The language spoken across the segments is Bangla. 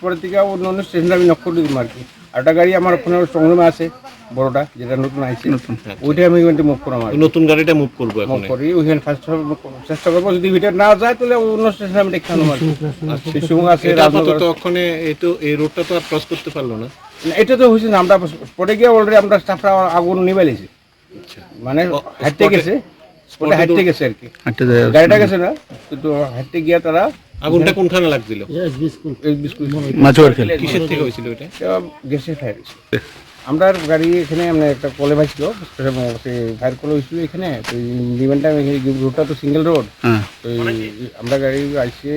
পরের থেকে অন্য অন্য স্টেশনে আমি নক করে দিব আর কি। আরেকটা গাড়ি আমার ওখানে স্ট্রংরুমে আছে বড়টা, যেটা নতুন আইছে, ওইটা আমি ওইখানে মুভ করাম আর কি। নতুন গাড়িটা মুভ করবো মুভ এখন। করি ওইখানে ফার্স্ট চেষ্টা করবো, যদি ওইটা না যায় তাহলে অন্য স্টেশনে আমি দেখতে আনবো আর কি। শিশুমুখ আছে, এটা রাজনগর আপাতত আছে। ওখানে এই রোডটা তো আর ক্রস করতে পারলো না। না, এটা তো হয়েছে না, আমরা পরে গিয়ে অলরেডি আমরা স্টাফরা আগুন নিবাইলেছি, মানে হাঁটতে গেছে, ওটা হাঁটতে গেছে আর কি, গাড়িটা গেছে না, কিন্তু হাঁটতে গিয়ে তারা আগুনটা কোনখানে লাগছিল? এই বিস্কুট কিসের থেকে হয়েছিল এটা? গ্যাসের ফায়ার হয়েছে। আমরা গাড়ি এখানে মানে একটা কলে ভাই ছিল, সেই ফায়ার কলে হয়েছিল এখানে, তো ইভেন্টটা রোডটা তো সিঙ্গেল রোড, তো আমরা গাড়ি আসছে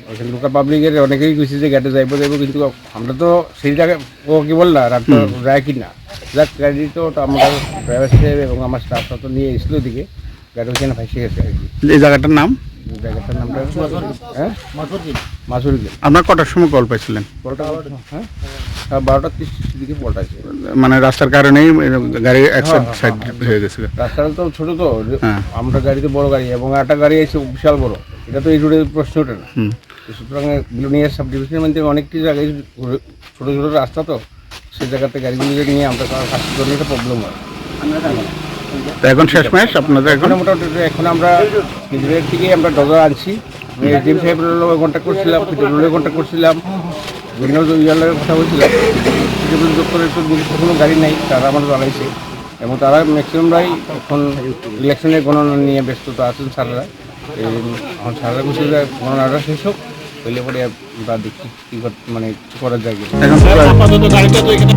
ওখানে লোকাল পাবলিকের অনেকেই গেছে যে গাড়ি যাইবো কিন্তু আমরা তো সেই জায়গায় ও কি বললা রাত যায় কি না, যাক গাড়ি তো আমরা ড্রাইভার সাহেব এবং আমার স্টাফরা তো নিয়ে এসলো দিকে, গাড়ি ওইখানে ফাঁসে গেছে আর কি। এই জায়গাটার নাম? জায়গাটার নামটা মাসুর গেল। আপনার কটার সময় কল পাইছিলেন? পলটা হ্যাঁ 12:30 দিকে পলটা আছে, মানে রাস্তার কারণেই গাড়ি এক সাইড হয়ে গেছে। রাস্তাটা তো ছোট তো, হ্যাঁ। আমরা গাড়িতে বড় গাড়ি এবং একটা গাড়ি আছে বিশাল বড়, এটা তো এই রোডের প্রশ্ন ওঠে না। সুতরাং বিলোনিয়ার সাব ডিভিশনের মধ্যে অনেকটি জায়গায় ছোটো ছোটো রাস্তা, তো সেই জায়গাতে গাড়িগুলো নিয়ে আমরা ফার্স্ট জন্য একটা প্রবলেম হয়। তো এখন শেষমেশ আপনাদের এখন এখন মোটামুটি এখন আমরা নিজেদের থেকে আমরা ডজার আনছি, এসডিএম সাহেবের কন্ট্যাক্ট করছিলাম, ফিটোরের কন্ট্যাক্ট করছিলাম, বিভিন্ন ইয়ালের কথা বলছিলাম, দপ্তরের তো কোনো গাড়ি নাই, তারা আমাদের জানাইছে এবং তারা ম্যাক্সিমামরাই এখন ইলেকশনের গণনা নিয়ে ব্যস্ততা আছেন স্যাররা। এখন স্যাররা বলছে যে গণনাটা শেষ হোক, হইলে পরে আমরা দেখি কী মানে কী করা যায়। এখন আপাতত গাড়িটা তো এখানে